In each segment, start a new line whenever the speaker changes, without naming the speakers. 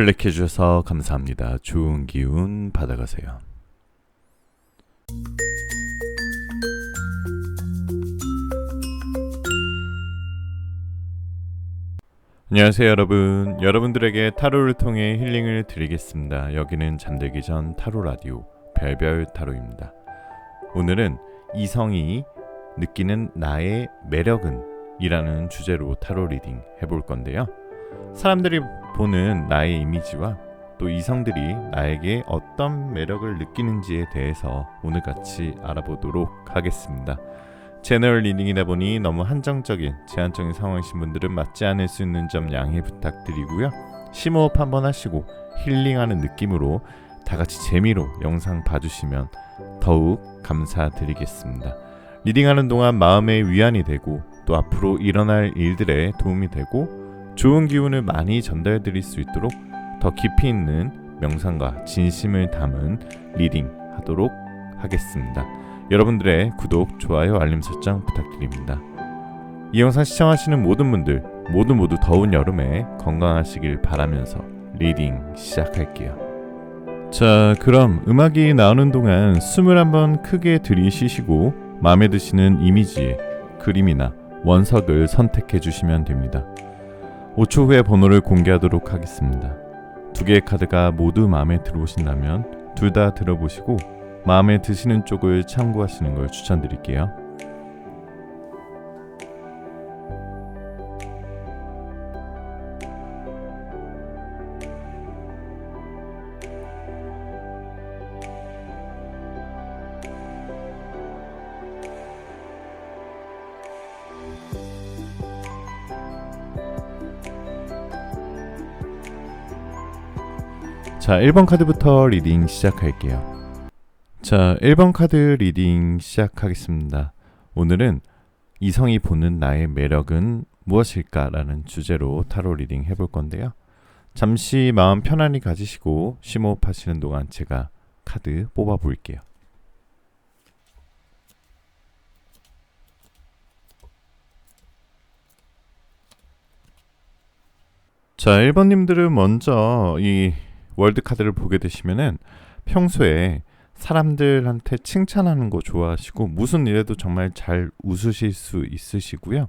클릭해주셔서 감사합니다. 좋은 기운 받아가세요. 안녕하세요 여러분. 여러분들에게 타로를 통해 힐링을 드리겠습니다. 여기는 잠들기 전 타로 라디오 별별 타로입니다. 오늘은 이성이 느끼는 나의 매력은 이라는 주제로 타로 리딩 해볼 건데요. 사람들이 보는 나의 이미지와 또 이성들이 나에게 어떤 매력을 느끼는지에 대해서 오늘 같이 알아보도록 하겠습니다. 제너럴 리딩이다 보니 너무 한정적인 제한적인 상황이신 분들은 맞지 않을 수 있는 점 양해 부탁드리고요. 심호흡 한번 하시고 힐링하는 느낌으로 다같이 재미로 영상 봐주시면 더욱 감사드리겠습니다. 리딩하는 동안 마음의 위안이 되고 또 앞으로 일어날 일들에 도움이 되고 좋은 기운을 많이 전달드릴 수 있도록 더 깊이 있는 명상과 진심을 담은 리딩 하도록 하겠습니다. 여러분들의 구독, 좋아요, 알림 설정 부탁드립니다. 이 영상 시청하시는 모든 분들 모두 더운 여름에 건강하시길 바라면서 리딩 시작할게요. 자, 그럼 음악이 나오는 동안 숨을 한번 크게 들이쉬시고 마음에 드시는 이미지의 그림이나 원석을 선택해 주시면 됩니다. 5초 후에 번호를 공개하도록 하겠습니다. 두 개의 카드가 모두 마음에 들어오신다면 둘 다 들어보시고 마음에 드시는 쪽을 참고하시는 걸 추천드릴게요. 자, 1번 카드부터 리딩 시작할게요. 자, 1번 카드 리딩 시작하겠습니다. 오늘은 이성이 보는 나의 매력은 무엇일까라는 주제로 타로 리딩 해볼 건데요. 잠시 마음 편안히 가지시고 심호흡 하시는 동안 제가 카드 뽑아 볼게요. 자, 1번님들은 먼저 이 월드 카드를 보게 되시면은 평소에 사람들한테 칭찬하는 거 좋아하시고 무슨 일에도 정말 잘 웃으실 수 있으시고요.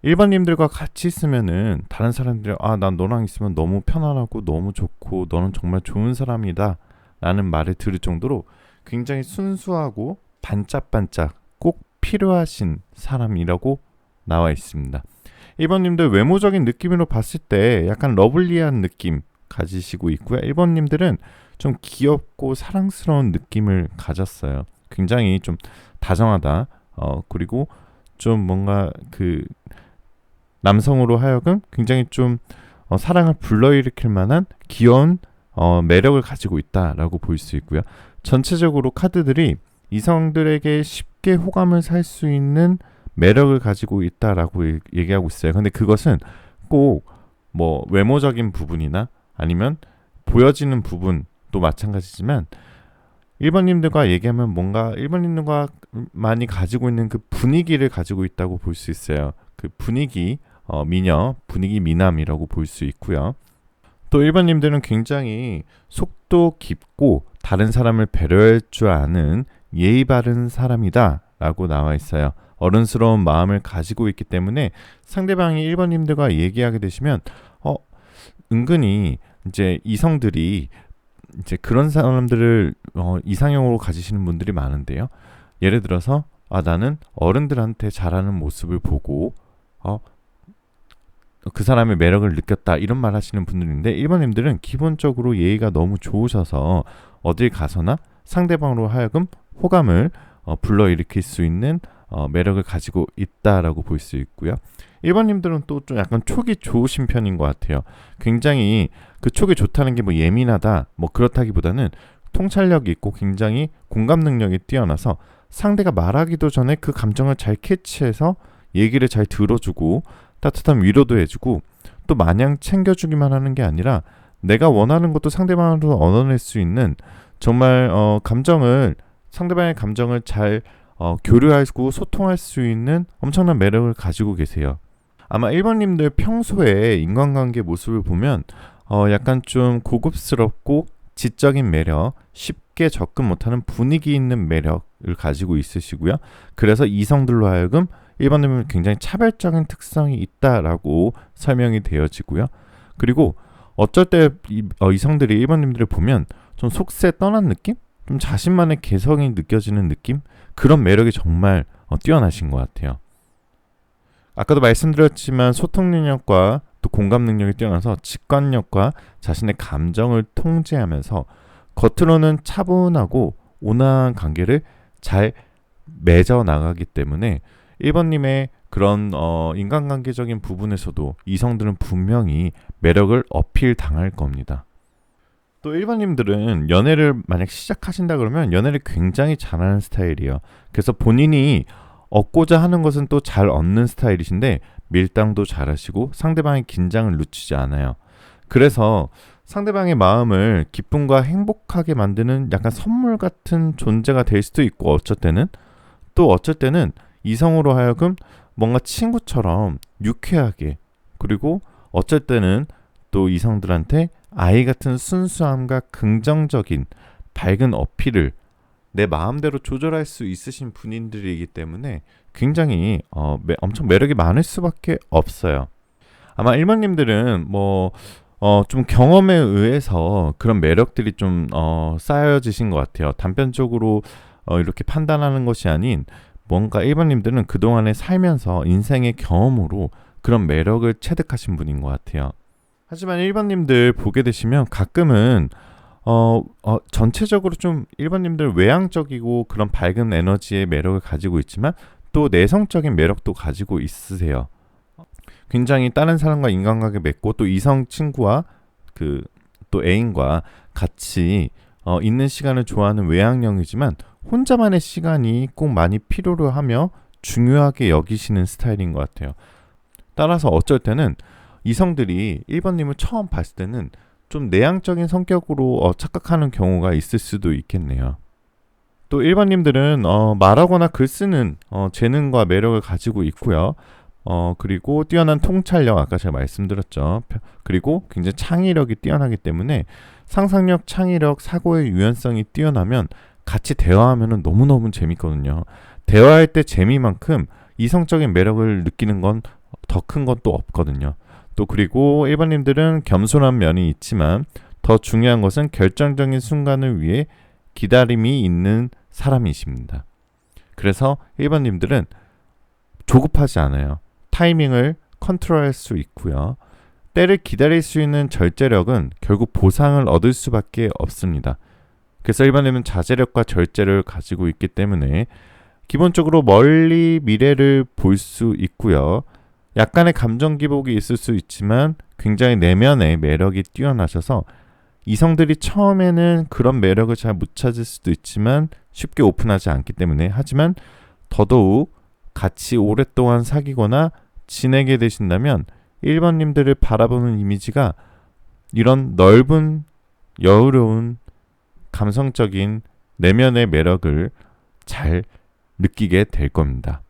1번님들과 같이 있으면은 다른 사람들이 난 너랑 있으면 너무 편안하고 너무 좋고 너는 정말 좋은 사람이다 라는 말을 들을 정도로 굉장히 순수하고 반짝반짝 꼭 필요하신 사람이라고 나와 있습니다. 1번님들 외모적인 느낌으로 봤을 때 약간 러블리한 느낌 가지시고 있고요. 1번님들은 좀 귀엽고 사랑스러운 느낌을 가졌어요. 굉장히 좀 다정하다. 그리고 좀 뭔가 그 남성으로 하여금 굉장히 좀 사랑을 불러일으킬 만한 귀여운 매력을 가지고 있다라고 볼 수 있고요. 전체적으로 카드들이 이성들에게 쉽게 호감을 살 수 있는 매력을 가지고 있다라고 얘기하고 있어요. 근데 그것은 꼭 뭐 외모적인 부분이나 아니면 보여지는 부분도 마찬가지지만 1번님들과 얘기하면 뭔가 1번님들과 많이 가지고 있는 그 분위기를 가지고 있다고 볼 수 있어요. 그 분위기 미녀, 분위기 미남이라고 볼 수 있고요. 또 1번님들은 굉장히 속도 깊고 다른 사람을 배려할 줄 아는 예의 바른 사람이다 라고 나와 있어요. 어른스러운 마음을 가지고 있기 때문에 상대방이 1번님들과 얘기하게 되시면 은근히 이제 이성들이 이제 그런 사람들을 이상형으로 가지시는 분들이 많은데요. 예를 들어서 나는 어른들한테 잘하는 모습을 보고 그 사람의 매력을 느꼈다 이런 말 하시는 분들인데 1번님들은 기본적으로 예의가 너무 좋으셔서 어딜 가서나 상대방으로 하여금 호감을 불러일으킬 수 있는 매력을 가지고 있다라고 볼 수 있고요. 1번님들은 또 좀 약간 촉이 좋으신 편인 것 같아요. 굉장히 그 촉이 좋다는 게 뭐 예민하다 뭐 그렇다기보다는 통찰력이 있고 굉장히 공감 능력이 뛰어나서 상대가 말하기도 전에 그 감정을 잘 캐치해서 얘기를 잘 들어주고 따뜻한 위로도 해주고 또 마냥 챙겨주기만 하는 게 아니라 내가 원하는 것도 상대방으로 얻어낼 수 있는 정말 상대방의 감정을 잘 교류하고 소통할 수 있는 엄청난 매력을 가지고 계세요. 아마 1번님들 평소에 인간관계 모습을 보면 약간 좀 고급스럽고 지적인 매력, 쉽게 접근 못하는 분위기 있는 매력을 가지고 있으시고요. 그래서 이성들로 하여금 1번님은 굉장히 차별적인 특성이 있다라고 설명이 되어지고요. 그리고 어쩔 때 이성들이 1번님들을 보면 좀 속세 떠난 느낌? 좀 자신만의 개성이 느껴지는 느낌? 그런 매력이 정말 뛰어나신 것 같아요. 아까도 말씀드렸지만 소통 능력과 또 공감 능력이 뛰어나서 직관력과 자신의 감정을 통제하면서 겉으로는 차분하고 온화한 관계를 잘 맺어 나가기 때문에 1번님의 그런 인간관계적인 부분에서도 이성들은 분명히 매력을 어필 당할 겁니다. 또 1번님들은 연애를 만약 시작하신다 그러면 연애를 굉장히 잘하는 스타일이에요. 그래서 본인이 얻고자 하는 것은 또 잘 얻는 스타일이신데 밀당도 잘하시고 상대방의 긴장을 늦추지 않아요. 그래서 상대방의 마음을 기쁨과 행복하게 만드는 약간 선물 같은 존재가 될 수도 있고 어쩔 때는 이성으로 하여금 뭔가 친구처럼 유쾌하게 그리고 어쩔 때는 또 이성들한테 아이 같은 순수함과 긍정적인 밝은 어필을 내 마음대로 조절할 수 있으신 분들이기 때문에 굉장히 엄청 매력이 많을 수밖에 없어요. 아마 1번님들은 좀 경험에 의해서 그런 매력들이 좀 쌓여지신 것 같아요. 단편적으로 이렇게 판단하는 것이 아닌 뭔가 1번님들은 그동안에 살면서 인생의 경험으로 그런 매력을 체득하신 분인 것 같아요. 하지만 1번님들 보게 되시면 가끔은 전체적으로 좀 1번님들 외향적이고 그런 밝은 에너지의 매력을 가지고 있지만 또 내성적인 매력도 가지고 있으세요. 굉장히 다른 사람과 인간관계 맺고 또 이성 친구와 또 애인과 같이 있는 시간을 좋아하는 외향형이지만 혼자만의 시간이 꼭 많이 필요로 하며 중요하게 여기시는 스타일인 것 같아요. 따라서 어쩔 때는 이성들이 1번님을 처음 봤을 때는 좀 내향적인 성격으로 착각하는 경우가 있을 수도 있겠네요. 또 1번님들은 말하거나 글 쓰는 재능과 매력을 가지고 있고요. 그리고 뛰어난 통찰력, 아까 제가 말씀드렸죠. 그리고 굉장히 창의력이 뛰어나기 때문에 상상력, 창의력, 사고의 유연성이 뛰어나면 같이 대화하면 너무너무 재밌거든요. 대화할 때 재미만큼 이성적인 매력을 느끼는 건 더 큰 건 또 없거든요. 또 그리고 1번님들은 겸손한 면이 있지만 더 중요한 것은 결정적인 순간을 위해 기다림이 있는 사람이십니다. 그래서 1번님들은 조급하지 않아요. 타이밍을 컨트롤할 수 있고요. 때를 기다릴 수 있는 절제력은 결국 보상을 얻을 수밖에 없습니다. 그래서 1번님은 자제력과 절제를 가지고 있기 때문에 기본적으로 멀리 미래를 볼 수 있고요. 약간의 감정 기복이 있을 수 있지만 굉장히 내면의 매력이 뛰어나셔서 이성들이 처음에는 그런 매력을 잘 못 찾을 수도 있지만 쉽게 오픈하지 않기 때문에 하지만 더더욱 같이 오랫동안 사귀거나 지내게 되신다면 1번님들을 바라보는 이미지가 이런 넓은 여유로운 감성적인 내면의 매력을 잘 느끼게 될 겁니다.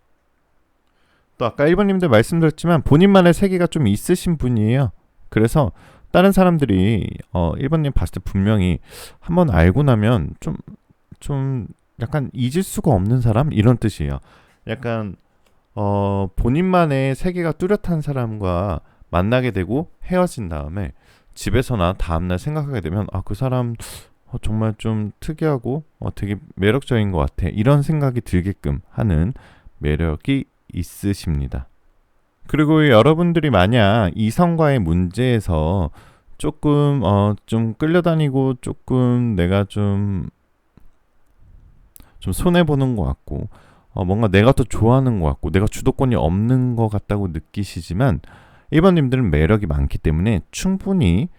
또 아까 1번님들 말씀드렸지만 본인만의 세계가 좀 있으신 분이에요. 그래서 다른 사람들이 1번님 봤을 때 분명히 한번 알고 나면 좀 약간 잊을 수가 없는 사람? 이런 뜻이에요. 약간 본인만의 세계가 뚜렷한 사람과 만나게 되고 헤어진 다음에 집에서나 다음날 생각하게 되면 그 사람 정말 좀 특이하고 되게 매력적인 것 같아. 이런 생각이 들게끔 하는 매력이 있으십니다. 그리고 여러분들이 만약 이성과의 문제에서 조금 좀 끌려다니고 조금 내가 좀 손해보는 것 같고 뭔가 내가 더 좋아하는 것 같고 내가 주도권이 없는 것 같다고 느끼시지만 1번님들은 매력이 많기 때문에 충분히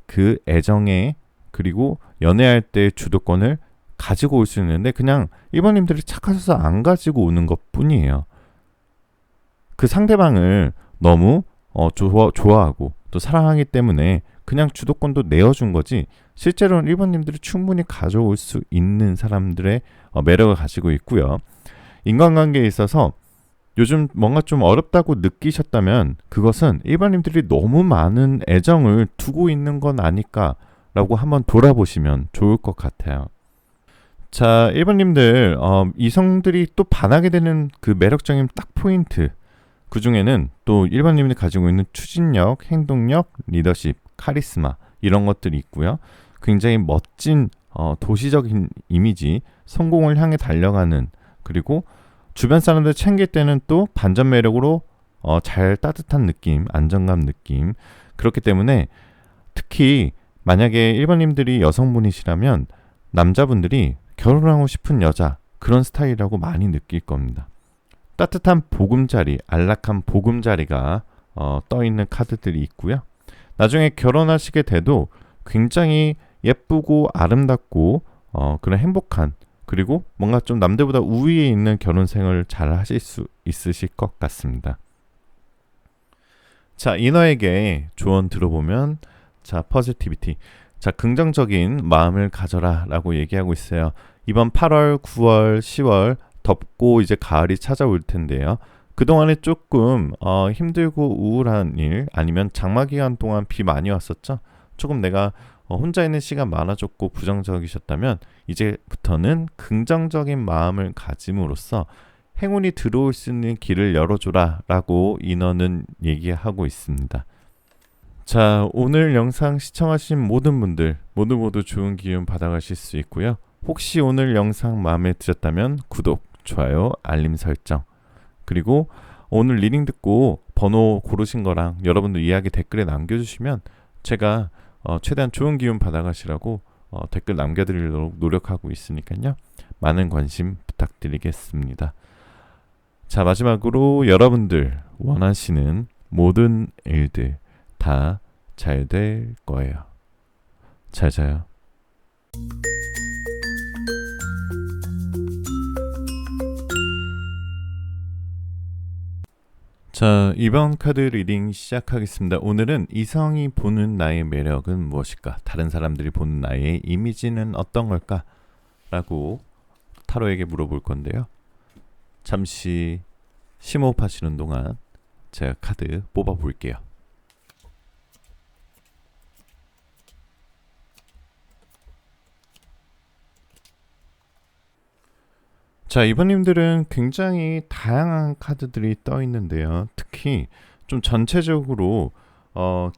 그 애정에 그리고 연애할 때 주도권을 가지고 올 수 있는데 그냥 1번님들이 착하셔서 안 가지고 오는 것 뿐이에요. 그 상대방을 너무 좋아하고 또 사랑하기 때문에 그냥 주도권도 내어준 거지 실제로는 1번님들이 충분히 가져올 수 있는 사람들의 매력을 가지고 있고요. 인간관계에 있어서 요즘 뭔가 좀 어렵다고 느끼셨다면 그것은 일반인들이 너무 많은 애정을 두고 있는 건 아닐까라고 한번 돌아보시면 좋을 것 같아요. 자, 일반님들 이성들이 또 반하게 되는 그 매력적인 딱 포인트, 그 중에는 또 일반인들이 가지고 있는 추진력, 행동력, 리더십, 카리스마 이런 것들이 있고요. 굉장히 멋진 도시적인 이미지, 성공을 향해 달려가는, 그리고 주변 사람들 챙길 때는 또 반전 매력으로 잘 따뜻한 느낌, 안정감 느낌. 그렇기 때문에 특히 만약에 일반인들이 여성분이시라면 남자분들이 결혼하고 싶은 여자, 그런 스타일이라고 많이 느낄 겁니다. 따뜻한 보금자리, 안락한 보금자리가 떠 있는 카드들이 있고요. 나중에 결혼하시게 돼도 굉장히 예쁘고 아름답고 그런 행복한, 그리고 뭔가 좀 남들보다 우위에 있는 결혼 생활을 잘 하실 수 있으실 것 같습니다. 자, 이너에게 조언 들어보면, 자, 포지티비티, 자, 긍정적인 마음을 가져라 라고 얘기하고 있어요. 이번 8월, 9월, 10월 덥고 이제 가을이 찾아올 텐데요. 그동안에 조금 힘들고 우울한 일, 아니면 장마 기간 동안 비 많이 왔었죠. 조금 내가 혼자 있는 시간 많아졌고 부정적이셨다면 이제부터는 긍정적인 마음을 가짐으로써 행운이 들어올 수 있는 길을 열어줘라 라고 인어는 얘기하고 있습니다. 자, 오늘 영상 시청하신 모든 분들 모두 좋은 기운 받아가실 수 있고요. 혹시 오늘 영상 마음에 드셨다면 구독, 좋아요, 알림 설정, 그리고 오늘 리딩 듣고 번호 고르신 거랑 여러분들 이야기 댓글에 남겨주시면 제가 최대한 좋은 기운 받아가시라고 댓글 남겨드리도록 노력하고 있으니까요. 많은 관심 부탁드리겠습니다. 자, 마지막으로 여러분들 원하시는 모든 일들 다 잘 될 거예요. 잘 자요. 자, 이번 카드 리딩 시작하겠습니다. 오늘은 이성이 보는 나의 매력은 무엇일까? 다른 사람들이 보는 나의 이미지는 어떤 걸까? 라고 타로에게 물어볼 건데요. 잠시 심호흡하시는 동안 제가 카드 뽑아 볼게요. 자, 이번님들은 굉장히 다양한 카드들이 떠 있는데요. 특히 좀 전체적으로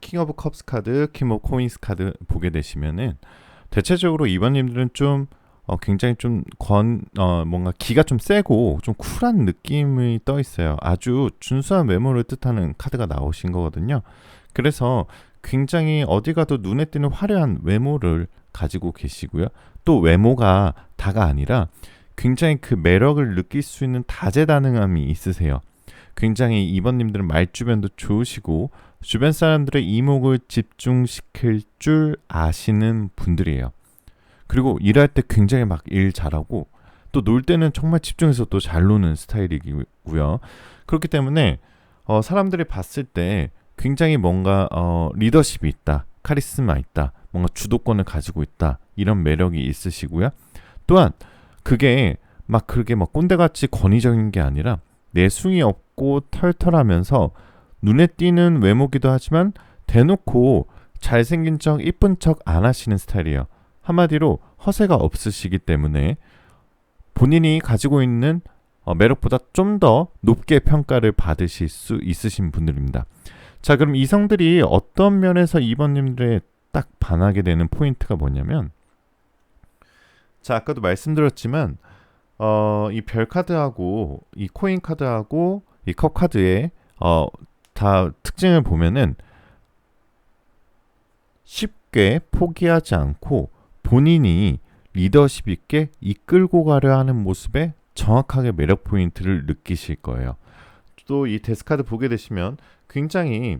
킹 오브 컵스 카드, 킹 오브 코인스 카드 보게 되시면은 대체적으로 이번님들은 좀 굉장히 좀 뭔가 기가 좀 세고 좀 쿨한 느낌이 떠 있어요. 아주 준수한 외모를 뜻하는 카드가 나오신 거거든요. 그래서 굉장히 어디 가도 눈에 띄는 화려한 외모를 가지고 계시고요. 또 외모가 다가 아니라 굉장히 그 매력을 느낄 수 있는 다재다능함이 있으세요. 굉장히 이번님들은 말주변도 좋으시고 주변 사람들의 이목을 집중시킬 줄 아시는 분들이에요. 그리고 일할 때 굉장히 막 일 잘하고 또 놀 때는 정말 집중해서 또 잘 노는 스타일이고요. 그렇기 때문에 사람들이 봤을 때 굉장히 뭔가 리더십이 있다, 카리스마 있다, 뭔가 주도권을 가지고 있다, 이런 매력이 있으시고요. 또한 그게 막 그렇게 막 꼰대같이 권위적인 게 아니라 내숭이 없고 털털하면서 눈에 띄는 외모기도 하지만 대놓고 잘생긴 척 이쁜 척 안 하시는 스타일이에요. 한마디로 허세가 없으시기 때문에 본인이 가지고 있는 매력보다 좀 더 높게 평가를 받으실 수 있으신 분들입니다. 자, 그럼 이성들이 어떤 면에서 이번님들의 딱 반하게 되는 포인트가 뭐냐면, 자, 아까도 말씀드렸지만 이 별 카드하고 이 코인 카드하고 이 컵 카드의 다 특징을 보면은 쉽게 포기하지 않고 본인이 리더십 있게 이끌고 가려 하는 모습에 정확하게 매력 포인트를 느끼실 거예요. 또 이 데스 카드 보게 되시면 굉장히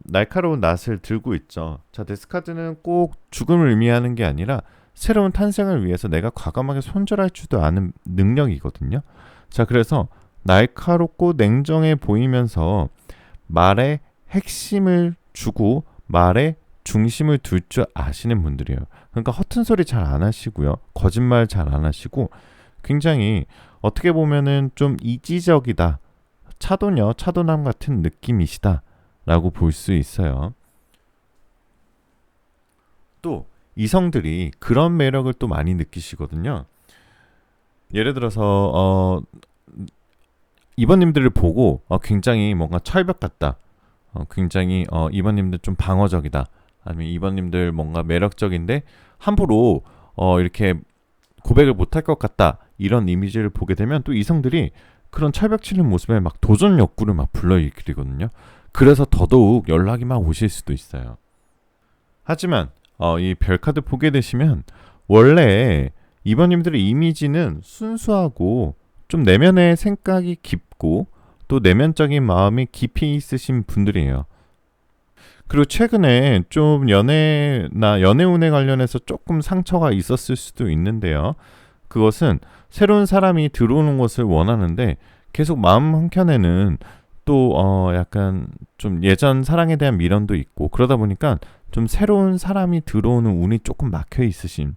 날카로운 낫을 들고 있죠. 자, 데스 카드는 꼭 죽음을 의미하는 게 아니라 새로운 탄생을 위해서 내가 과감하게 손절할 줄도 아는 능력이거든요. 자, 그래서 날카롭고 냉정해 보이면서 말에 핵심을 주고 말에 중심을 둘 줄 아시는 분들이에요. 그러니까 허튼 소리 잘 안 하시고요. 거짓말 잘 안 하시고 굉장히 어떻게 보면은 좀 이지적이다, 차도녀, 차도남 같은 느낌이시다 라고 볼 수 있어요. 또 이성들이 그런 매력을 또 많이 느끼시거든요. 예를 들어서 이번님들을 보고 굉장히 뭔가 철벽 같다, 굉장히 이번님들 좀 방어적이다, 아니면 이번님들 뭔가 매력적인데 함부로 이렇게 고백을 못할 것 같다, 이런 이미지를 보게 되면 또 이성들이 그런 철벽 치는 모습에 막 도전 욕구를 막 불러일으키거든요. 그래서 더더욱 연락이 막 오실 수도 있어요. 하지만 이 별카드 보게 되시면 원래 이번님들의 이미지는 순수하고 좀 내면의 생각이 깊고 또 내면적인 마음이 깊이 있으신 분들이에요. 그리고 최근에 좀 연애나 연애운에 관련해서 조금 상처가 있었을 수도 있는데요. 그것은 새로운 사람이 들어오는 것을 원하는데 계속 마음 한켠에는 또 약간 좀 예전 사랑에 대한 미련도 있고, 그러다 보니까 좀 새로운 사람이 들어오는 운이 조금 막혀 있으신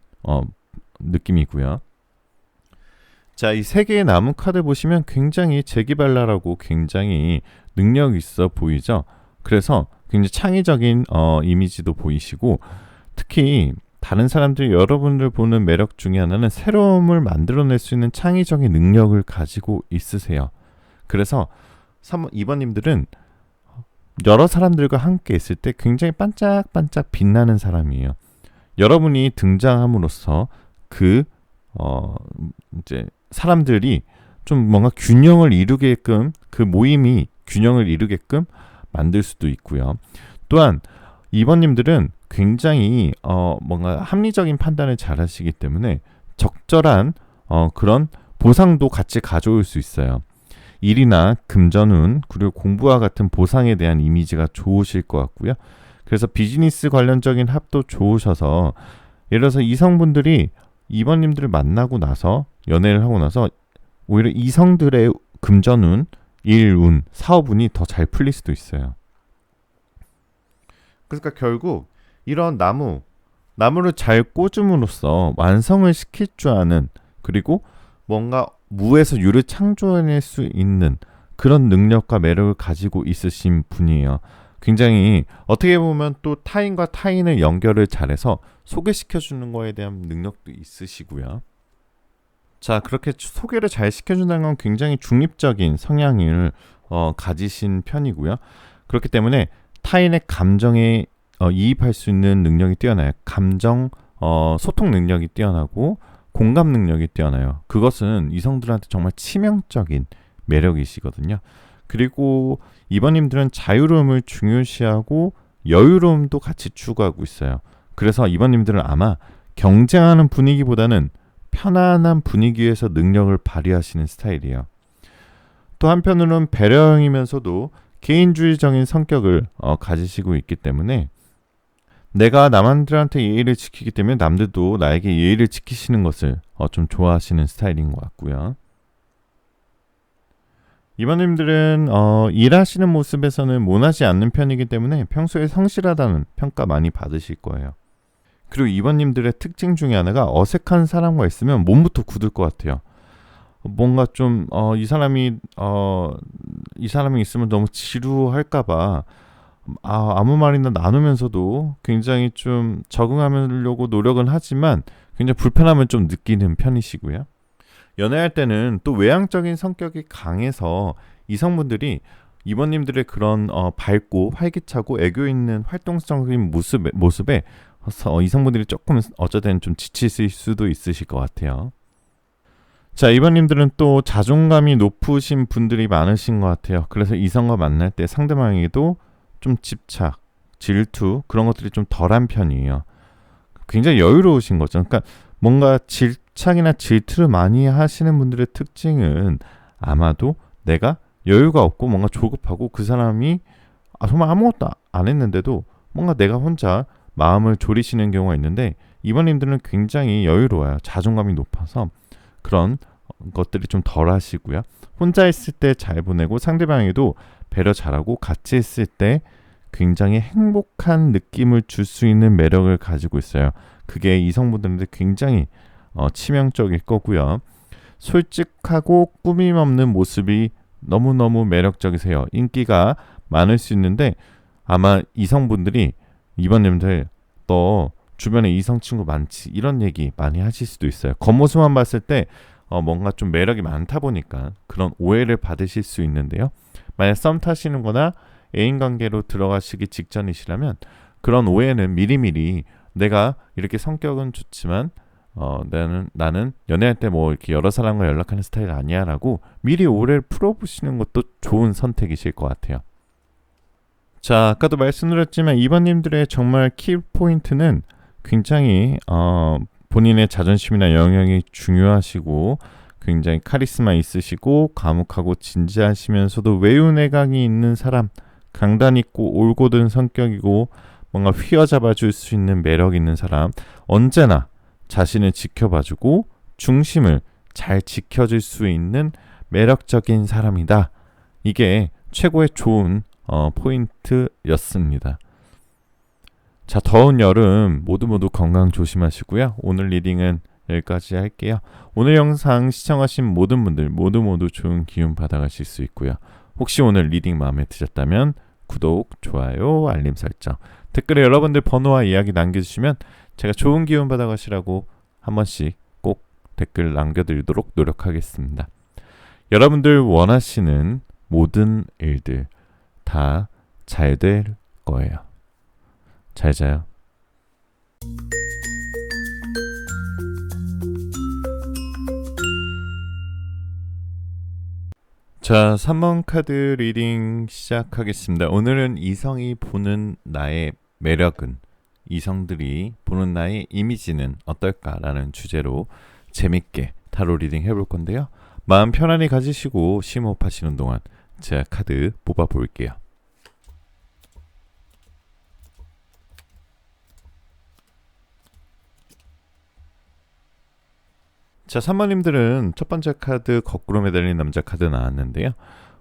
느낌이고요. 자, 이 세 개의 나무 카드 보시면 굉장히 재기발랄하고 굉장히 능력 있어 보이죠. 그래서 굉장히 창의적인 이미지도 보이시고, 특히 다른 사람들이 여러분들 보는 매력 중에 하나는 새로움을 만들어낼 수 있는 창의적인 능력을 가지고 있으세요. 그래서 2번님들은 여러 사람들과 함께 있을 때 굉장히 반짝반짝 빛나는 사람이에요. 여러분이 등장함으로써 이제 사람들이 좀 뭔가 균형을 이루게끔, 그 모임이 균형을 이루게끔 만들 수도 있고요. 또한 2번님들은 굉장히 뭔가 합리적인 판단을 잘 하시기 때문에 적절한 그런 보상도 같이 가져올 수 있어요. 일이나 금전운, 그리고 공부와 같은 보상에 대한 이미지가 좋으실 것 같고요. 그래서 비즈니스 관련적인 합도 좋으셔서, 예를 들어서 이성분들이 2번님들을 만나고 나서, 연애를 하고 나서 오히려 이성들의 금전운, 일운, 사업운이 더 잘 풀릴 수도 있어요. 그러니까 결국 이런 나무를 잘 꽂음으로써 완성을 시킬 줄 아는, 그리고 뭔가 무에서 유를 창조해낼 수 있는 그런 능력과 매력을 가지고 있으신 분이에요. 굉장히 어떻게 보면 또 타인과 타인을 연결을 잘해서 소개시켜주는 거에 대한 능력도 있으시고요. 자, 그렇게 소개를 잘 시켜준다는 건 굉장히 중립적인 성향을 가지신 편이고요. 그렇기 때문에 타인의 감정에 이입할 수 있는 능력이 뛰어나요. 소통 능력이 뛰어나고 공감 능력이 뛰어나요. 그것은 이성들한테 정말 치명적인 매력이시거든요. 그리고 이번님들은 자유로움을 중요시하고 여유로움도 같이 추구하고 있어요. 그래서 이번님들은 아마 경쟁하는 분위기보다는 편안한 분위기에서 능력을 발휘하시는 스타일이에요. 또 한편으로는 배려형이면서도 개인주의적인 성격을 가지시고 있기 때문에 내가 남들한테 예의를 지키기 때문에 남들도 나에게 예의를 지키시는 것을 좀 좋아하시는 스타일인 것 같고요. 이번님들은 일하시는 모습에서는 모나지 않는 편이기 때문에 평소에 성실하다는 평가 많이 받으실 거예요. 그리고 이번님들의 특징 중에 하나가 어색한 사람과 있으면 몸부터 굳을 것 같아요. 뭔가 좀 이 사람이 있으면 너무 지루할까봐 아무 말이나 나누면서도 굉장히 좀 적응하려고 노력은 하지만 굉장히 불편함을 좀 느끼는 편이시고요. 연애할 때는 또 외향적인 성격이 강해서 이성분들이 이번님들의 그런 밝고 활기차고 애교 있는 활동적인 모습에 이성분들이 조금 어쩔 때는 좀 지치실 수도 있으실 것 같아요. 자, 이번님들은 또 자존감이 높으신 분들이 많으신 것 같아요. 그래서 이성과 만날 때 상대방에게도 좀 집착, 질투, 그런 것들이 좀 덜한 편이에요. 굉장히 여유로우신 거죠. 그러니까 뭔가 질착이나 질투를 많이 하시는 분들의 특징은 아마도 내가 여유가 없고 뭔가 조급하고 그 사람이 정말 아무것도 안 했는데도 뭔가 내가 혼자 마음을 졸이시는 경우가 있는데, 이번님들은 굉장히 여유로워요. 자존감이 높아서 그런 것들이 좀 덜 하시고요. 혼자 있을 때 잘 보내고 상대방에게도 배려 잘하고 같이 있을 때 굉장히 행복한 느낌을 줄 수 있는 매력을 가지고 있어요. 그게 이성분들한테 굉장히 치명적일 거고요. 솔직하고 꾸밈 없는 모습이 너무너무 매력적이세요. 인기가 많을 수 있는데 아마 이성분들이 이번님들 너 주변에 이성 친구 많지 이런 얘기 많이 하실 수도 있어요. 겉모습만 봤을 때 뭔가 좀 매력이 많다 보니까 그런 오해를 받으실 수 있는데요. 만약 썸 타시는 거나 애인 관계로 들어가시기 직전이시라면 그런 오해는 미리미리 내가 이렇게 성격은 좋지만 나는 연애할 때 뭐 이렇게 여러 사람과 연락하는 스타일 아니야라고 미리 오해를 풀어보시는 것도 좋은 선택이실 것 같아요. 자, 아까도 말씀드렸지만 이번님들의 정말 키포인트는 굉장히 본인의 자존심이나 영역이 중요하시고 굉장히 카리스마 있으시고 과묵하고 진지하시면서도 외유내강이 있는 사람, 강단 있고 올곧은 성격이고 뭔가 휘어잡아 줄 수 있는 매력 있는 사람, 언제나 자신을 지켜봐주고 중심을 잘 지켜줄 수 있는 매력적인 사람이다. 이게 최고의 좋은 포인트였습니다. 자, 더운 여름 모두 건강 조심하시고요. 오늘 리딩은 여기까지 할게요. 오늘 영상 시청하신 모든 분들 모두 좋은 기운 받아가실 수 있고요. 혹시 오늘 리딩 마음에 드셨다면 구독, 좋아요, 알림 설정, 댓글에 여러분들 번호와 이야기 남겨주시면 제가 좋은 기운 받아가시라고 한 번씩 꼭 댓글 남겨드리도록 노력하겠습니다. 여러분들 원하시는 모든 일들 다 잘 될 거예요. 잘 자요. 자, 3번 카드 리딩 시작하겠습니다. 오늘은 이성이 보는 나의 매력은, 이성들이 보는 나의 이미지는 어떨까라는 주제로 재밌게 타로 리딩 해볼 건데요. 마음 편안히 가지시고 심호흡하시는 동안 제가 카드 뽑아볼게요. 자, 3번님들은 첫 번째 카드 거꾸로 매달린 남자 카드 나왔는데요.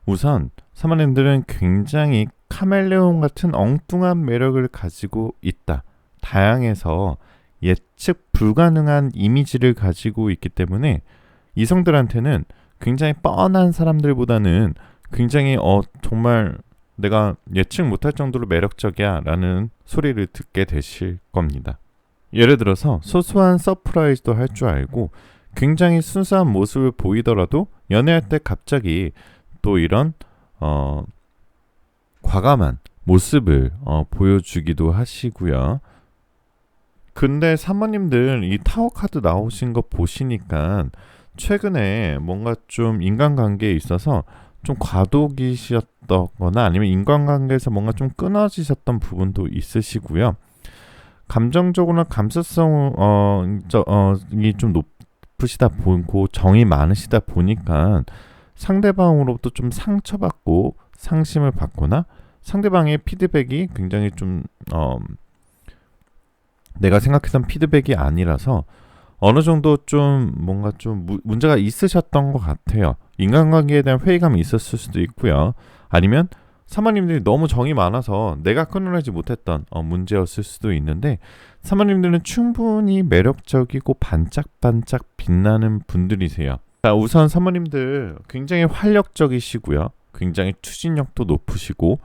우선 3번님들은 굉장히 카멜레온 같은 엉뚱한 매력을 가지고 있다. 다양해서 예측 불가능한 이미지를 가지고 있기 때문에 이성들한테는 굉장히 뻔한 사람들보다는 굉장히 정말 내가 예측 못할 정도로 매력적이야 라는 소리를 듣게 되실 겁니다. 예를 들어서 소소한 서프라이즈도 할 줄 알고 굉장히 순수한 모습을 보이더라도 연애할 때 갑자기 또 이런 과감한 모습을 보여주기도 하시고요. 근데 사모님들 이 타워 카드 나오신 거 보시니까 최근에 뭔가 좀 인간관계에 있어서 좀 과도기셨거나 아니면 인간관계에서 뭔가 좀 끊어지셨던 부분도 있으시고요. 감정적으로나 감수성이 좀 높으시다 보고 정이 많으시다 보니까 상대방으로부터 좀 상처받고 상심을 받거나 상대방의 피드백이 굉장히 좀 내가 생각했던 피드백이 아니라서 어느 정도 좀 뭔가 좀 문제가 있으셨던 것 같아요. 인간관계에 대한 회의감이 있었을 수도 있고요. 아니면 사모님들이 너무 정이 많아서 내가 끊어내지 못했던 문제였을 수도 있는데 사모님들은 충분히 매력적이고 반짝반짝 빛나는 분들이세요. 자, 우선 사모님들 굉장히 활력적이시고요. 굉장히 추진력도 높으시고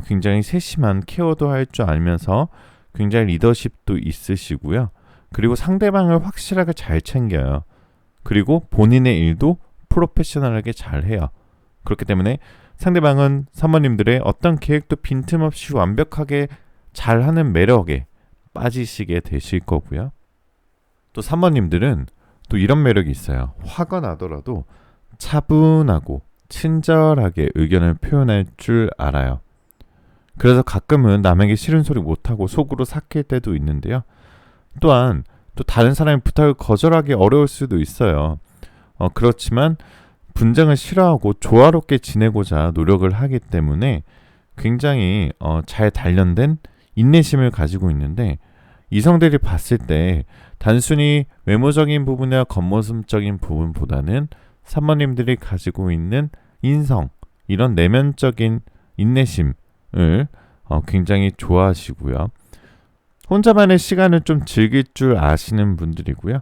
굉장히 세심한 케어도 할 줄 알면서 굉장히 리더십도 있으시고요. 그리고 상대방을 확실하게 잘 챙겨요. 그리고 본인의 일도 프로페셔널하게 잘 해요. 그렇기 때문에 상대방은 사모님들의 어떤 계획도 빈틈없이 완벽하게 잘하는 매력에 빠지시게 되실 거고요. 또 사모님들은 또 이런 매력이 있어요. 화가 나더라도 차분하고 친절하게 의견을 표현할 줄 알아요. 그래서 가끔은 남에게 싫은 소리 못하고 속으로 삭힐 때도 있는데요. 또한 또 다른 사람의 부탁을 거절하기 어려울 수도 있어요. 그렇지만 분쟁을 싫어하고 조화롭게 지내고자 노력을 하기 때문에 굉장히 잘 단련된 인내심을 가지고 있는데 이성들이 봤을 때 단순히 외모적인 부분이나 겉모습적인 부분보다는 사모님들이 가지고 있는 인성, 이런 내면적인 인내심을 굉장히 좋아하시고요. 혼자만의 시간을 좀 즐길 줄 아시는 분들이고요.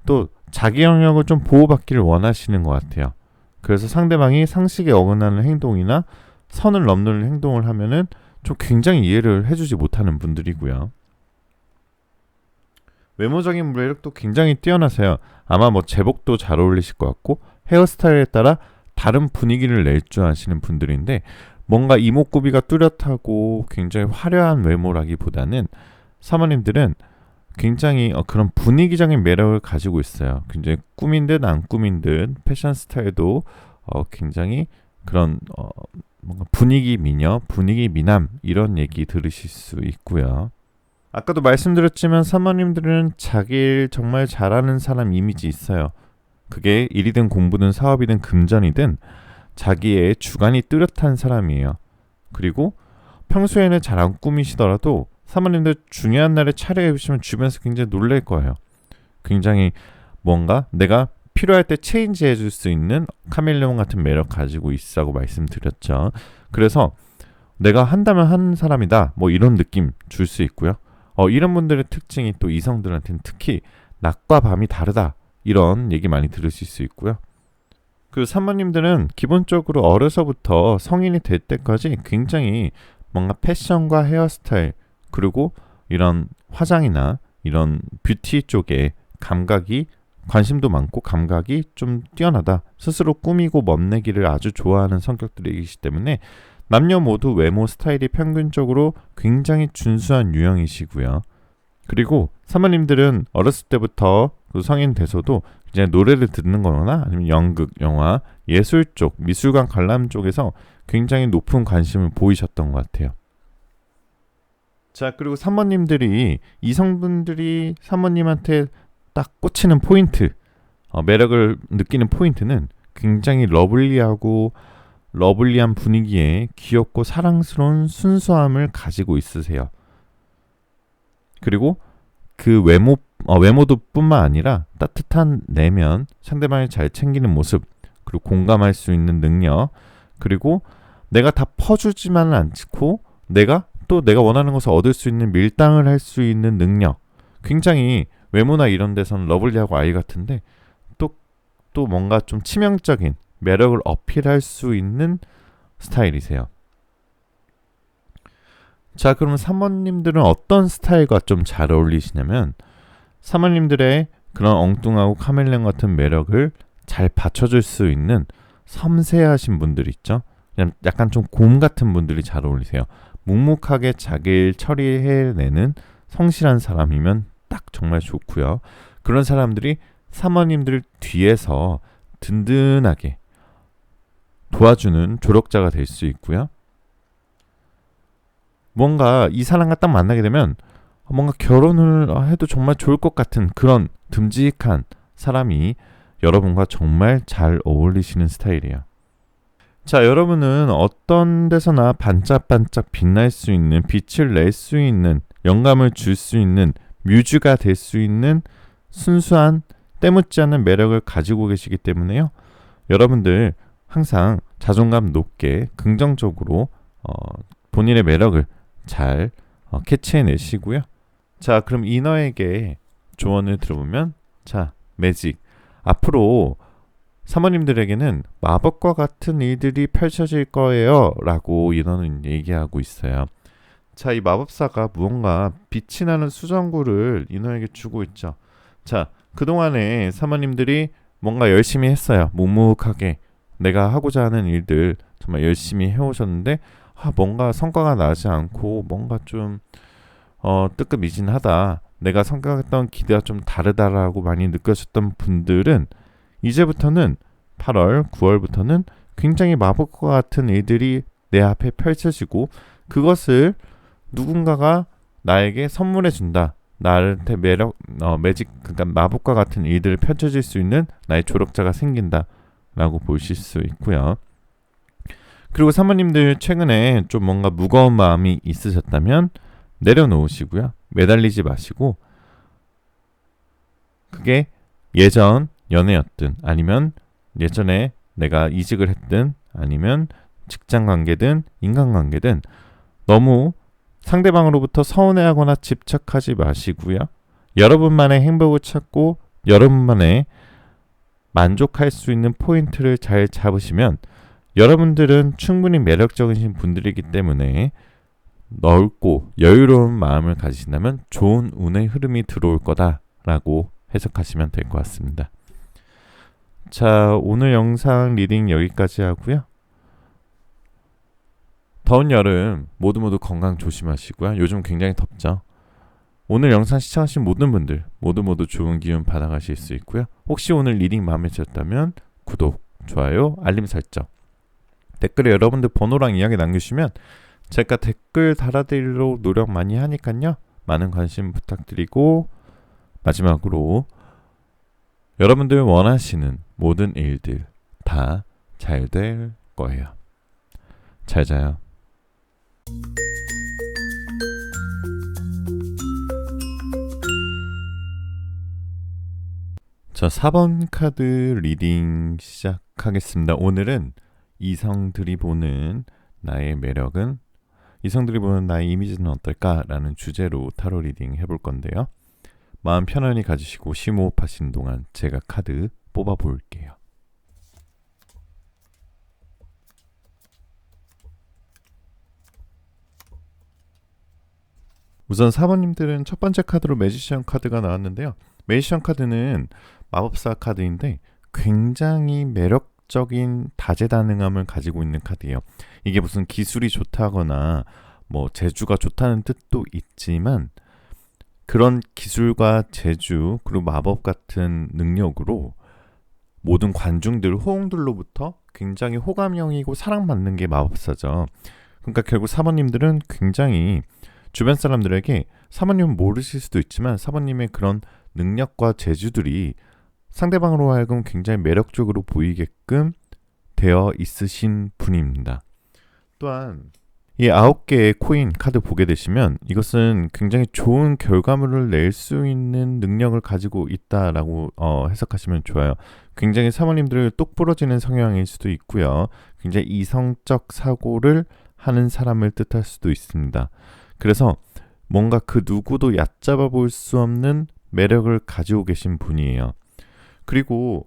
또 자기 영역을 좀 보호받기를 원하시는 것 같아요. 그래서 상대방이 상식에 어긋나는 행동이나 선을 넘는 행동을 하면은 좀 굉장히 이해를 해주지 못하는 분들이고요. 외모적인 매력도 굉장히 뛰어나세요. 아마 뭐 제복도 잘 어울리실 것 같고 헤어스타일에 따라 다른 분위기를 낼 줄 아시는 분들인데 뭔가 이목구비가 뚜렷하고 굉장히 화려한 외모라기보다는 사모님들은 굉장히 그런 분위기적인 매력을 가지고 있어요. 굉장히 꾸민 듯 안 꾸민 듯 패션 스타일도 굉장히 그런 뭔가 분위기 미녀, 분위기 미남 이런 얘기 들으실 수 있고요. 아까도 말씀드렸지만 사모님들은 자기 일 정말 잘하는 사람 이미지 있어요. 그게 일이든 공부든 사업이든 금전이든 자기의 주관이 뚜렷한 사람이에요. 그리고 평소에는 잘 안 꾸미시더라도 사모님들 중요한 날에 차려입으시면 주변에서 굉장히 놀랄 거예요. 굉장히 뭔가 내가 필요할 때 체인지 해줄 수 있는 카멜레온 같은 매력 가지고 있다고 말씀드렸죠. 그래서 내가 한다면 하는 사람이다 뭐 이런 느낌 줄 수 있고요. 이런 분들의 특징이 또 이성들한테는 특히 낮과 밤이 다르다 이런 얘기 많이 들으실 수 있고요. 그 사모님들은 기본적으로 어려서부터 성인이 될 때까지 굉장히 뭔가 패션과 헤어스타일 그리고 이런 화장이나 이런 뷰티 쪽에 감각이 관심도 많고 감각이 좀 뛰어나다. 스스로 꾸미고 멋내기를 아주 좋아하는 성격들이기 때문에 남녀 모두 외모 스타일이 평균적으로 굉장히 준수한 유형이시고요. 그리고 사모님들은 어렸을 때부터 그 성인 돼서도 이제 노래를 듣는 거나 아니면 연극, 영화, 예술 쪽, 미술관 관람 쪽에서 굉장히 높은 관심을 보이셨던 것 같아요. 자, 그리고 사모님들이 이성분들이 사모님한테 딱 꽂히는 포인트, 매력을 느끼는 포인트는 굉장히 러블리한 분위기에 귀엽고 사랑스러운 순수함을 가지고 있으세요. 그리고 그 외모도 뿐만 아니라 따뜻한 내면, 상대방을 잘 챙기는 모습, 그리고 공감할 수 있는 능력, 그리고 내가 다 퍼주지만은 않고 내가 원하는 것을 얻을 수 있는 밀당을 할 수 있는 능력. 굉장히 외모나 이런 데서는 러블리하고 아이 같은데 또 뭔가 좀 치명적인 매력을 어필할 수 있는 스타일이세요. 자, 그러면 사모님들은 어떤 스타일과 좀 잘 어울리시냐면 사모님들의 그런 엉뚱하고 카멜레온 같은 매력을 잘 받쳐줄 수 있는 섬세하신 분들 있죠. 그냥 약간 좀 곰 같은 분들이 잘 어울리세요. 묵묵하게 자기 일 처리해내는 성실한 사람이면 딱 정말 좋고요. 그런 사람들이 사모님들 뒤에서 든든하게 도와주는 조력자가 될 수 있고요. 뭔가 이 사람과 딱 만나게 되면 뭔가 결혼을 해도 정말 좋을 것 같은 그런 듬직한 사람이 여러분과 정말 잘 어울리시는 스타일이에요. 자, 여러분은 어떤 데서나 반짝반짝 빛날 수 있는, 빛을 낼 수 있는, 영감을 줄 수 있는, 뮤즈가 될 수 있는 순수한 때묻지 않은 매력을 가지고 계시기 때문에요. 여러분들 항상 자존감 높게 긍정적으로 본인의 매력을 잘 캐치해내시고요. 자, 그럼 이너에게 조언을 들어보면, 자, 매직. 앞으로 사모님들에게는 마법과 같은 일들이 펼쳐질 거예요 라고 이너는 얘기하고 있어요. 자, 이 마법사가 무언가 빛이 나는 수정구를 이너에게 주고 있죠. 자, 그동안에 사모님들이 뭔가 열심히 했어요. 묵묵하게 내가 하고자 하는 일들 정말 열심히 해오셨는데 뭔가 성과가 나지 않고 뭔가 좀 뜨끔미진하다. 내가 생각했던 기대와 좀 다르다라고 많이 느껴졌던 분들은 이제부터는 8월, 9월부터는 굉장히 마법과 같은 일들이 내 앞에 펼쳐지고 그것을 누군가가 나에게 선물해 준다. 나한테 매직, 그러니까 마법과 같은 일들을 펼쳐질 수 있는 나의 조력자가 생긴다 라고 보실 수 있고요. 그리고 사모님들 최근에 좀 뭔가 무거운 마음이 있으셨다면 내려놓으시고요. 매달리지 마시고 그게 예전 연애였든 아니면 예전에 내가 이직을 했든 아니면 직장관계든 인간관계든 너무 상대방으로부터 서운해하거나 집착하지 마시고요. 여러분만의 행복을 찾고 여러분만의 만족할 수 있는 포인트를 잘 잡으시면 여러분들은 충분히 매력적이신 분들이기 때문에 넓고 여유로운 마음을 가지신다면 좋은 운의 흐름이 들어올 거다라고 해석하시면 될 것 같습니다. 자, 오늘 영상 리딩 여기까지 하고요. 더운 여름 모두 건강 조심하시고요. 요즘 굉장히 덥죠. 오늘 영상 시청하신 모든 분들 모두 좋은 기운 받아가실 수 있고요. 혹시 오늘 리딩 마음에 드셨다면 구독, 좋아요, 알림 설정, 댓글에 여러분들 번호랑 이야기 남겨주시면 제가 댓글 달아드리려고 노력 많이 하니까요. 많은 관심 부탁드리고, 마지막으로 여러분들 원하시는 모든 일들 다 잘 될 거예요. 잘 자요. 자, 4번 카드 리딩 시작하겠습니다. 오늘은 이성들이 보는 나의 매력은, 이성들이 보는 나의 이미지는 어떨까라는 주제로 타로 리딩 해볼 건데요. 마음 편안히 가지시고 심호흡하시는 동안 제가 카드 뽑아 볼게요. 우선 4번님들은 첫 번째 카드로 매지션 카드가 나왔는데요. 매지션 카드는 마법사 카드인데 굉장히 매력적인 다재다능함을 가지고 있는 카드예요. 이게 무슨 기술이 좋다거나 뭐 재주가 좋다는 뜻도 있지만, 그런 기술과 재주 그리고 마법 같은 능력으로 모든 관중들, 호응들로부터 굉장히 호감형이고 사랑받는 게 마법사죠. 그러니까 결국 사모님들은 굉장히 주변 사람들에게, 사모님은 모르실 수도 있지만 사모님의 그런 능력과 재주들이 상대방으로 하여금 굉장히 매력적으로 보이게끔 되어 있으신 분입니다. 또한 이 9개의 코인 카드 보게 되시면 이것은 굉장히 좋은 결과물을 낼 수 있는 능력을 가지고 있다라고 해석하시면 좋아요. 굉장히 사모님들 똑부러지는 성향일 수도 있고요. 굉장히 이성적 사고를 하는 사람을 뜻할 수도 있습니다. 그래서 뭔가 그 누구도 얕잡아 볼 수 없는 매력을 가지고 계신 분이에요. 그리고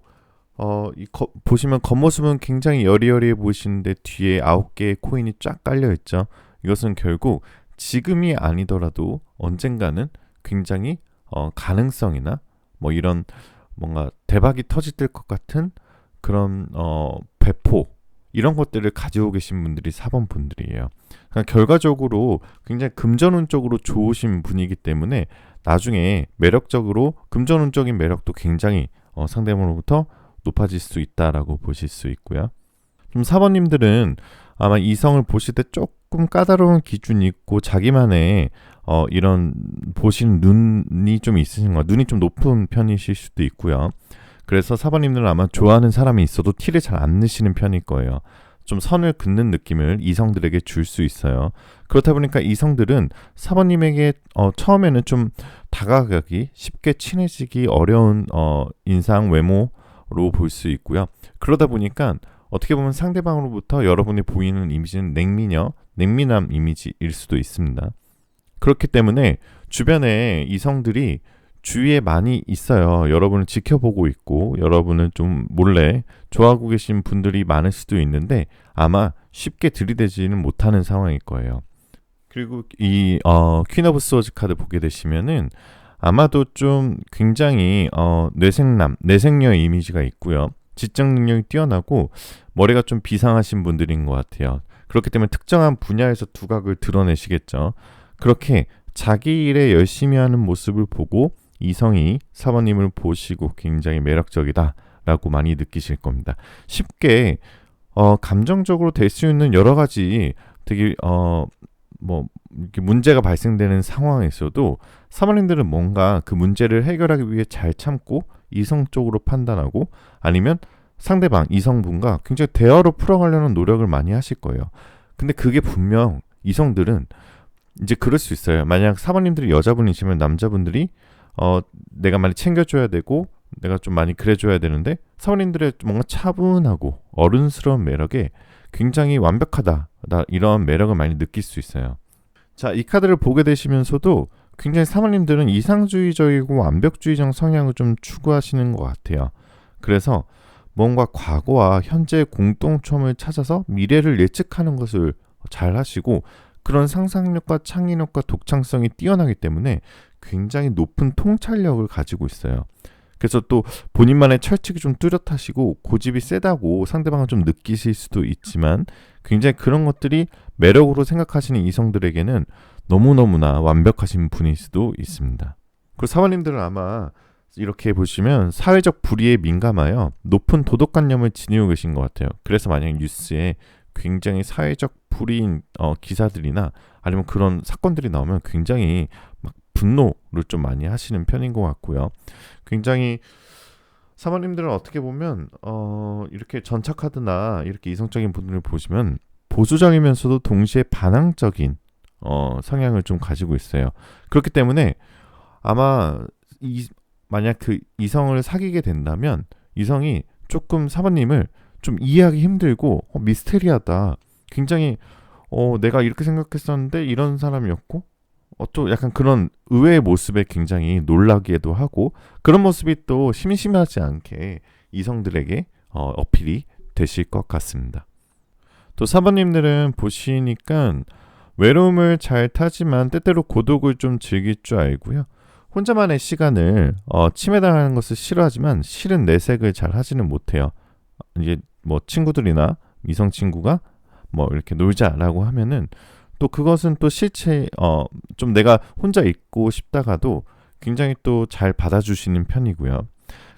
보시면 겉모습은 굉장히 여리여리해 보이시는데 뒤에 9개의 코인이 쫙 깔려있죠. 이것은 결국 지금이 아니더라도 언젠가는 굉장히 가능성이나 뭐 이런 뭔가 대박이 터질 것 같은 그런 배포, 이런 것들을 가지고 계신 분들이 4번 분들이에요. 그러니까 결과적으로 굉장히 금전운 쪽으로 좋으신 분이기 때문에 나중에 매력적으로 금전운적인 매력도 굉장히 상대방으로부터 높아질 수 있다라고 보실 수 있고요. 좀 4번님들은 아마 이성을 보실 때 조금 까다로운 기준이 있고 자기만의 이런 보시는 눈이 좀 있으신 것, 눈이 좀 높은 편이실 수도 있고요. 그래서 4번님들은 아마 좋아하는 사람이 있어도 티를 잘 안 내시는 편일 거예요. 좀 선을 긋는 느낌을 이성들에게 줄 수 있어요. 그렇다 보니까 이성들은 4번님에게 처음에는 좀 다가가기 쉽게 친해지기 어려운 인상 외모로 볼 수 있고요. 그러다 보니까 어떻게 보면 상대방으로부터 여러분이 보이는 이미지는 냉미남 이미지일 수도 있습니다. 그렇기 때문에 주변에 이성들이 주위에 많이 있어요. 여러분을 지켜보고 있고 여러분을 좀 몰래 좋아하고 계신 분들이 많을 수도 있는데 아마 쉽게 들이대지는 못하는 상황일 거예요. 그리고 이 퀸 오브 스워즈 카드 보게 되시면은 아마도 좀 굉장히 내생녀 이미지가 있고요. 지적 능력이 뛰어나고 머리가 좀 비상하신 분들인 것 같아요. 그렇기 때문에 특정한 분야에서 두각을 드러내시겠죠. 그렇게 자기 일에 열심히 하는 모습을 보고 이성이 4번님을 보시고 굉장히 매력적이다 라고 많이 느끼실 겁니다. 쉽게 감정적으로 될 수 있는 여러 가지 되게 뭐 이렇게 문제가 발생되는 상황에서도 4번님들은 뭔가 그 문제를 해결하기 위해 잘 참고 이성적으로 판단하고 아니면 상대방 이성분과 굉장히 대화로 풀어가려는 노력을 많이 하실 거예요. 근데 그게 분명 이성들은 이제 그럴 수 있어요. 만약 4번님들이 여자분이시면 남자분들이 내가 많이 챙겨줘야 되고 내가 좀 많이 그래줘야 되는데 4번님들의 뭔가 차분하고 어른스러운 매력에 굉장히 완벽하다, 이런 매력을 많이 느낄 수 있어요. 자, 이 카드를 보게 되시면서도 굉장히 사모님들은 이상주의적이고 완벽주의적 성향을 좀 추구하시는 것 같아요. 그래서 뭔가 과거와 현재의 공통점을 찾아서 미래를 예측하는 것을 잘 하시고, 그런 상상력과 창의력과 독창성이 뛰어나기 때문에 굉장히 높은 통찰력을 가지고 있어요. 그래서 또 본인만의 철칙이 좀 뚜렷하시고 고집이 세다고 상대방은 좀 느끼실 수도 있지만, 굉장히 그런 것들이 매력으로 생각하시는 이성들에게는 너무너무나 완벽하신 분일 수도 있습니다. 그리고 사모님들은 아마 이렇게 보시면 사회적 불의에 민감하여 높은 도덕관념을 지니고 계신 것 같아요. 그래서 만약에 뉴스에 굉장히 사회적 불의인 기사들이나 아니면 그런 사건들이 나오면 굉장히 막 분노를 좀 많이 하시는 편인 것 같고요. 굉장히 사모님들은 어떻게 보면 이렇게 전차카드나 이렇게 이성적인 분들을 보시면 보수적이면서도 동시에 반항적인 성향을 좀 가지고 있어요. 그렇기 때문에 아마 만약 그 이성을 사귀게 된다면 이성이 조금 사모님을 좀 이해하기 힘들고 미스테리하다. 굉장히 내가 이렇게 생각했었는데 이런 사람이었고 또 약간 그런 의외의 모습에 굉장히 놀라기도 하고, 그런 모습이 또 심심하지 않게 이성들에게 어필이 되실 것 같습니다. 또 사모님들은 보시니까 외로움을 잘 타지만 때때로 고독을 좀 즐길 줄 알고요. 혼자만의 시간을 침해당하는 것을 싫어하지만 실은 내색을 잘 하지는 못해요. 이제 뭐 친구들이나 이성 친구가 뭐 이렇게 놀자라고 하면은 또 그것은 또 실체 좀 내가 혼자 있고 싶다가도 굉장히 또 잘 받아주시는 편이고요.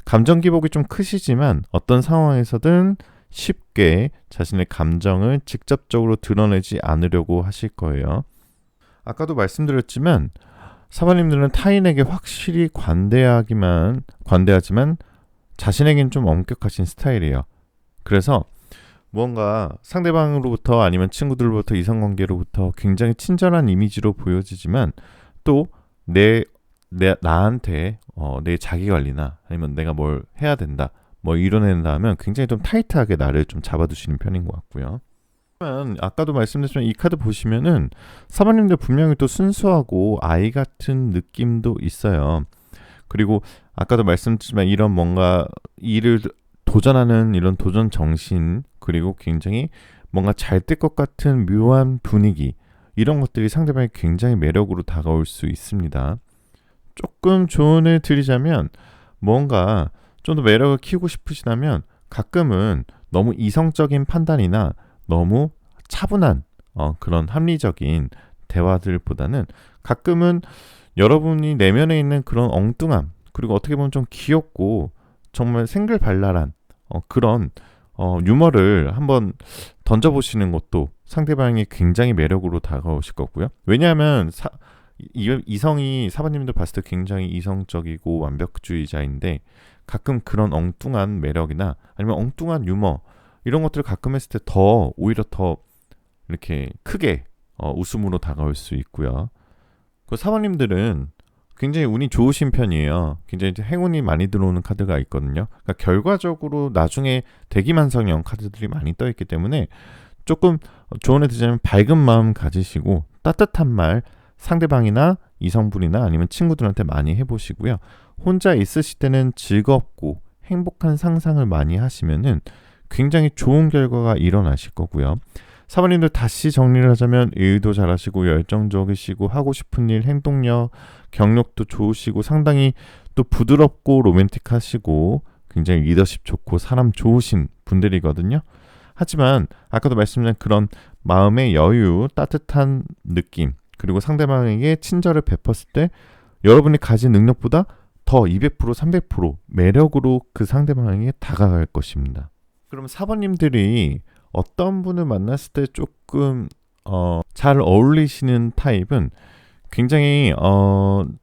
감정 기복이 좀 크시지만 어떤 상황에서든 쉽게 자신의 감정을 직접적으로 드러내지 않으려고 하실 거예요. 아까도 말씀드렸지만 사모님들은 타인에게 확실히 관대하지만 자신에겐 좀 엄격하신 스타일이에요. 그래서 무언가 상대방으로부터 아니면 친구들로부터 이성관계로부터 굉장히 친절한 이미지로 보여지지만 또 나한테 내 자기관리나 아니면 내가 뭘 해야 된다 뭐 이뤄낸다 하면 굉장히 좀 타이트하게 나를 좀 잡아두시는 편인 것 같고요. 아까도 말씀드렸지만 이 카드 보시면은 사모님들 분명히 또 순수하고 아이 같은 느낌도 있어요. 그리고 아까도 말씀드렸지만 이런 뭔가 일을 도전하는 이런 도전 정신, 그리고 굉장히 뭔가 잘 될 것 같은 묘한 분위기, 이런 것들이 상대방에 굉장히 매력으로 다가올 수 있습니다. 조금 조언을 드리자면 뭔가 좀 더 매력을 키우고 싶으시다면 가끔은 너무 이성적인 판단이나 너무 차분한 그런 합리적인 대화들보다는 가끔은 여러분이 내면에 있는 그런 엉뚱함, 그리고 어떻게 보면 좀 귀엽고 정말 생글발랄한 그런 유머를 한번 던져보시는 것도 상대방이 굉장히 매력으로 다가오실 거고요. 왜냐하면 이성이 사모님들 봤을 때 굉장히 이성적이고 완벽주의자인데 가끔 그런 엉뚱한 매력이나 아니면 엉뚱한 유머 이런 것들을 가끔 했을 때 오히려 더 이렇게 크게 웃음으로 다가올 수 있고요. 그 사모님들은 굉장히 운이 좋으신 편이에요. 굉장히 행운이 많이 들어오는 카드가 있거든요. 그러니까 결과적으로 나중에 대기만성형 카드들이 많이 떠있기 때문에 조금 조언해 드리자면 밝은 마음 가지시고 따뜻한 말 상대방이나 이성분이나 아니면 친구들한테 많이 해보시고요. 혼자 있으실 때는 즐겁고 행복한 상상을 많이 하시면은 굉장히 좋은 결과가 일어나실 거고요. 사모님들 다시 정리를 하자면 일도 잘하시고 열정적이시고 하고 싶은 일, 행동력, 경력도 좋으시고 상당히 또 부드럽고 로맨틱하시고 굉장히 리더십 좋고 사람 좋으신 분들이거든요. 하지만 아까도 말씀드린 그런 마음의 여유, 따뜻한 느낌, 그리고 상대방에게 친절을 베풀었을 때 여러분이 가진 능력보다 더 200%, 300% 매력으로 그 상대방에게 다가갈 것입니다. 그럼 사모님들이 어떤 분을 만났을 때 조금 잘 어울리시는 타입은 굉장히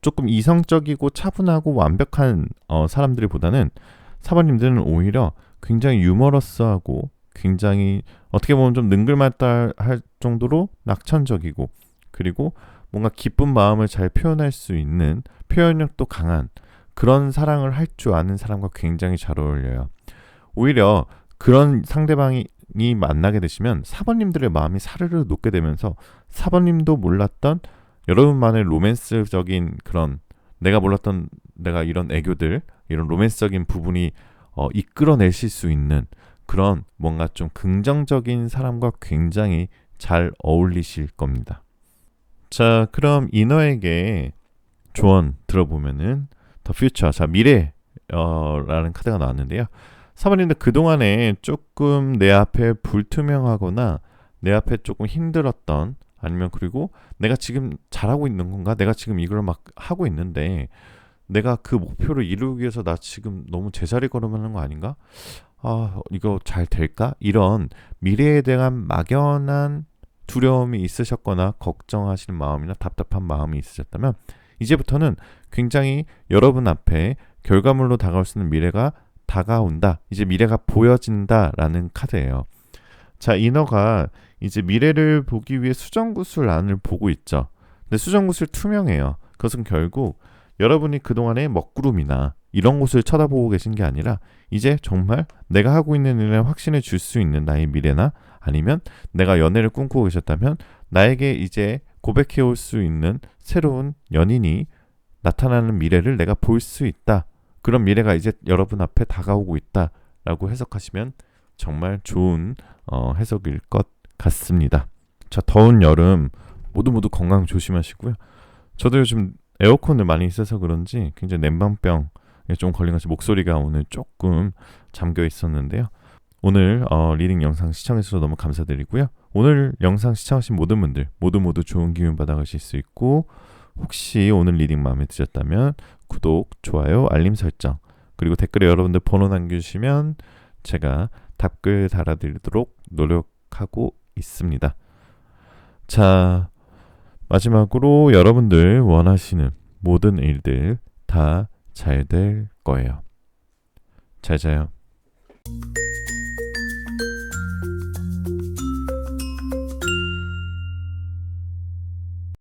조금 이성적이고 차분하고 완벽한 사람들보다는 사모님들은 오히려 굉장히 유머러스하고 굉장히 어떻게 보면 좀 능글맞다할 정도로 낙천적이고 그리고 뭔가 기쁜 마음을 잘 표현할 수 있는 표현력도 강한 그런 사랑을 할 줄 아는 사람과 굉장히 잘 어울려요. 오히려 그런 상대방이 만나게 되시면 사모님들의 마음이 사르르 녹게 되면서 사모님도 몰랐던 여러분만의 로맨스적인 그런 내가 몰랐던 내가 이런 애교들, 이런 로맨스적인 부분이 이끌어내실 수 있는 그런 뭔가 좀 긍정적인 사람과 굉장히 잘 어울리실 겁니다. 자, 그럼 이너에게 조언 들어보면은 더 퓨처, 자 미래라는 카드가 나왔는데요. 사모님들 그동안에 조금 내 앞에 불투명하거나 내 앞에 조금 힘들었던, 아니면 그리고 내가 지금 잘하고 있는 건가? 내가 지금 이걸 막 하고 있는데 내가 그 목표를 이루기 위해서 나 지금 너무 제자리 걸음하는 거 아닌가? 아, 이거 잘 될까? 이런 미래에 대한 막연한 두려움이 있으셨거나 걱정하시는 마음이나 답답한 마음이 있으셨다면 이제부터는 굉장히 여러분 앞에 결과물로 다가올 수 있는 미래가 다가온다. 이제 미래가 보여진다라는 카드예요. 자, 이너가 이제 미래를 보기 위해 수정구슬 안을 보고 있죠. 근데 수정구슬 투명해요. 그것은 결국 여러분이 그동안의 먹구름이나 이런 곳을 쳐다보고 계신 게 아니라 이제 정말 내가 하고 있는 일에 확신을 줄 수 있는 나의 미래나, 아니면 내가 연애를 꿈꾸고 계셨다면 나에게 이제 고백해 올 수 있는 새로운 연인이 나타나는 미래를 내가 볼 수 있다. 그런 미래가 이제 여러분 앞에 다가오고 있다 라고 해석하시면 정말 좋은 해석일 것 같습니다. 자, 더운 여름 모두 건강 조심하시고요. 저도 요즘 에어컨을 많이 써서 그런지 굉장히 냉방병에 좀 걸린 것이 목소리가 오늘 조금 잠겨 있었는데요. 오늘 리딩 영상 시청해주셔서 너무 감사드리고요. 오늘 영상 시청하신 모든 분들 모두 좋은 기운 받아가실 수 있고, 혹시 오늘 리딩 마음에 드셨다면 구독, 좋아요, 알림 설정, 그리고 댓글에 여러분들 번호 남겨주시면 제가 답글 달아드리도록 노력하고 있습니다. 자, 마지막으로 여러분들 원하시는 모든 일들 다 잘 될 거예요. 잘 자요.